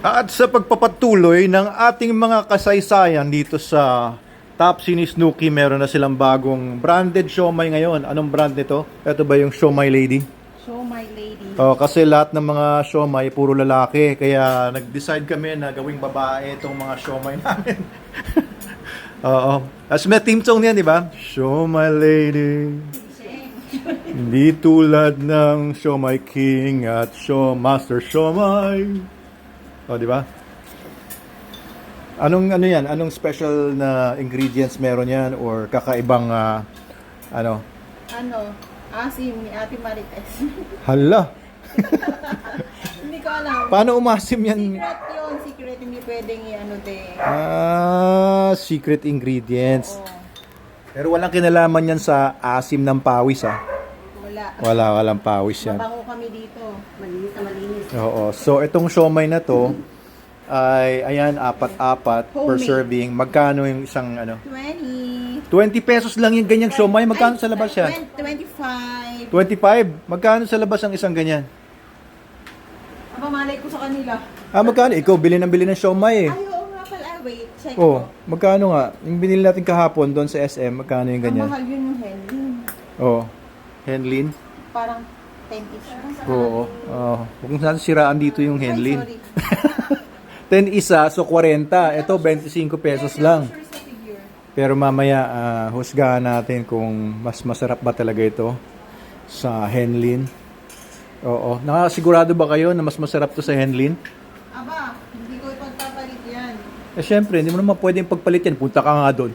At sa pagpapatuloy ng ating mga kasaysayan dito sa Topsy ni Snooki, meron na silang bagong branded siomai ngayon. Anong brand nito? Ito ba yung Siomai Lady? Show my lady. Oh, kasi lahat ng mga siomai puro lalaki, kaya nag-decide kami na gawing babae itong mga siomai namin. Oo. As may team song niyan, di ba? Siomai Lady. Hindi tulad ng Siomai King at Master Siomai. O, di ba? Anong ano yan? Anong special na ingredients meron yan or kakaibang ano? Ano? Asim ni Ate Marites. Hala. Hindi ko alam. Paano umasim yan? Secret yun. Secret. Hindi pwedeng i-ano din. Secret ingredients. Oo. Pero walang kinalaman yan sa asim ng pawis Wala. Walang pawis yan. Mabango kami dito. Malinis na malinis. Oo. So itong siomai na to ay ayan, apat-apat per Homemade. serving. Magkano yung isang ano? 20. 20 pesos lang yung ganyang siomai. Magkano sa labas yan? 25. 25. Magkano sa labas ang isang ganyan? Aba, malay ko sa kanila. Magkano? Ikaw, bili ng siomai eh. Ay, oo nga pala. Wait, check Oh, ko. magkano nga? Yung binili natin kahapon doon sa SM, magkano yung Ang ganyan? mahal yun yung Henley. Oh, Henlin? Parang 10 each. Oo. Huwag natin siraan dito yung Ay, Henlin. sorry. 10 isa, so 40. Ito, 25 pesos lang. Sure sa figure. Pero mamaya, husgahan natin kung mas masarap ba talaga ito sa Henlin. Oo. Nakasigurado ba kayo na mas masarap to sa Henlin? Aba, hindi ko ipagpapalit yan. Eh, syempre, hindi mo naman pwedeng pagpalit yan. Punta ka nga doon.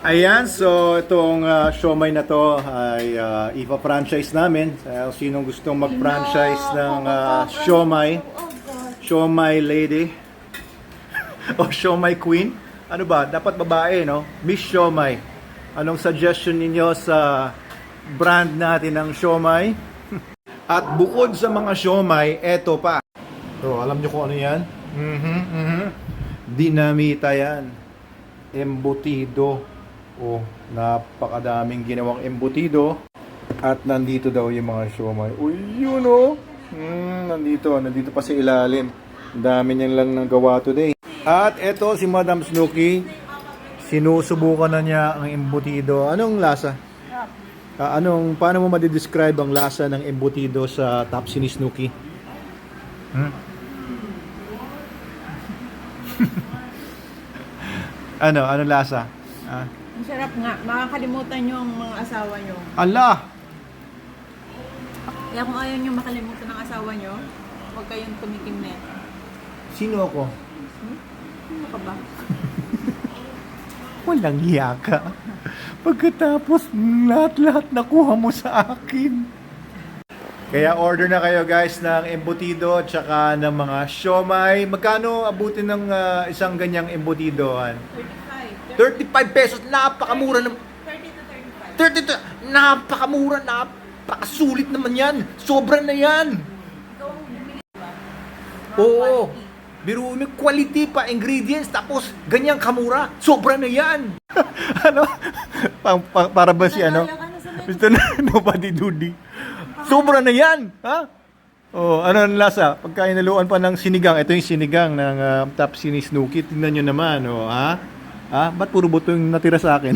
Ayan, so itong siomai na to ay ipa-franchise namin. Sinong gustong mag-franchise ng siomai, Siomai Lady, o Siomai Queen. Ano ba? Dapat babae, no? Miss Siomai. Anong suggestion ninyo sa brand natin ng siomai? At bukod sa mga siomai, eto pa. So, alam nyo kung ano yan? Dinamita yan. Embutido. Oh, napakadaming ginawang embutido. At nandito daw yung mga siomai. Uy, yun oh. Nandito pa sa ilalim. Ang dami niyan lang ng gawa today. At eto si Madam Snooki. Sinusubukan na niya ang embutido. Anong lasa? Paano mo ma-describe ang lasa ng embutido sa Topsy ni Snooki? Anong lasa? Ang sarap nga. Makakalimutan nyo ang mga asawa nyo. Ala! Kaya kung ayaw nyo makalimutan ang asawa nyo, huwag kayong tumikim na ito. Sino ako? Ano ka ba? Walang hiya ka. Pagkatapos, lahat-lahat nakuha mo sa akin. Kaya order na kayo guys ng embutido at saka ng mga siomai. Magkano abutin ng isang ganyang embutido? 35 pesos, napakamura naman. 30 to 35. 30, napakamura, napakasulit naman yan. Sobra na yan. Ikaw ang bumili ba? Oo. Biro mo, quality pa, ingredients, tapos ganyang kamura. Sobra na yan. Ano? Para ba si ano? Mr. Nobody Duty. Sobra na yan. Ha? Oh, ano ang lasa? Pagka inaluan pa ng sinigang, ito yung sinigang ng Topsy ni Snooki. Tingnan nyo naman, oh, ha? Ba't puro buto yung natira sa akin?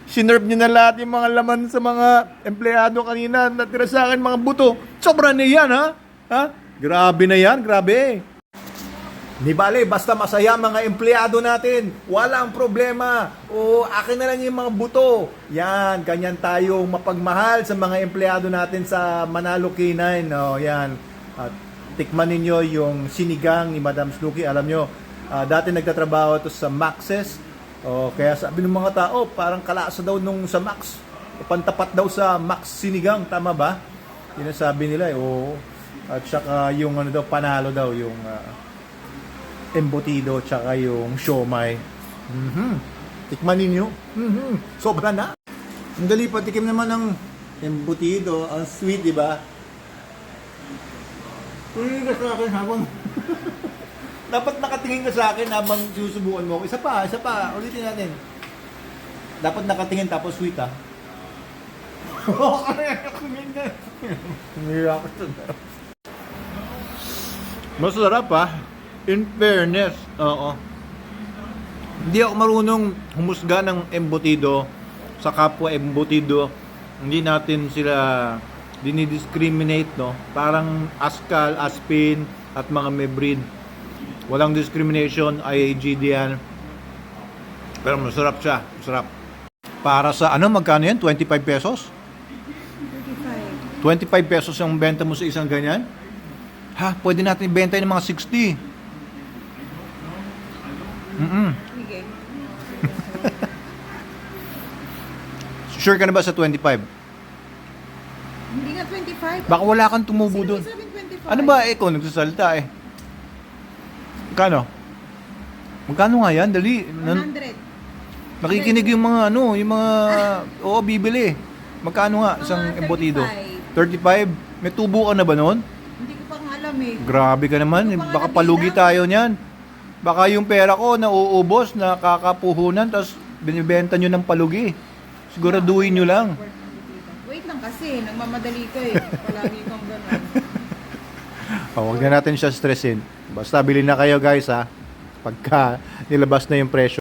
Sinerve nyo na lahat yung mga laman sa mga empleyado kanina. Natira sa akin mga buto. Sobra na yan, ha? Grabe na yan, grabe. Di bale, basta masaya mga empleyado natin. Walang problema. O, akin na lang yung mga buto. Yan, ganyan tayo mapagmahal sa mga empleyado natin sa Manalo K9. O, yan. At tikman ninyo yung sinigang ni Madam Snooki. Alam nyo, dati nagtatrabaho ito sa Max's. O, kaya sabi ng mga tao, parang kalasa daw nung sa Max. O, pantapat daw sa Max sinigang. Tama ba? Yun ang sabi nila. Oo. At saka yung ano daw, panalo daw yung embutido tsaka yung siomai. Tikman ninyo. Sobra na. Ang dali, patikim naman ng embutido. Ang sweet, di ba? Tingin ka sa akin habang dapat nakatingin ka sa akin habang susubukan mo. Isa pa. Ulitin natin. Dapat nakatingin tapos sweet, ha? Hindi ako Masarap ha. In fairness, oo. Hindi ako marunong humusga ng embutido sa kapwa embutido. Hindi natin sila dinidiscriminate, no? Parang Askal, Aspin, at mga may breed. Walang discrimination, IAGD yan. Pero masarap siya, masarap. Para sa ano, magkano yan? 25 pesos? 25 pesos ang benta mo sa isang ganyan? Ha, pwede natin ibenta yun ng mga 60. Sige. Sure ka na ba sa 25? Hindi nga 25. Baka wala kang tumubo Sino doon. may sabing 25? Ano ba, ikaw nagsasalita eh. Magkano? Magkano nga yan? Dali. 100. Nakikinig yung mga ano, yung mga, oo, bibili. Magkano nga isang Mga embutido? 35. 35? May tubo ka na ba noon? Hindi ko pa nga alam eh. Grabe ka naman. Hindi ko pa nga Baka nabilang. palugi tayo niyan. Baka yung pera ko nauubos, nakakapuhunan, tapos binibenta nyo ng palugi. Siguraduhin nyo lang. Wait lang kasi, nagmamadali ka eh. Palagi kang gano'n. Huwag na natin siya stressin. Basta bilhin na kayo guys ha. Pagka nilabas na yung presyo.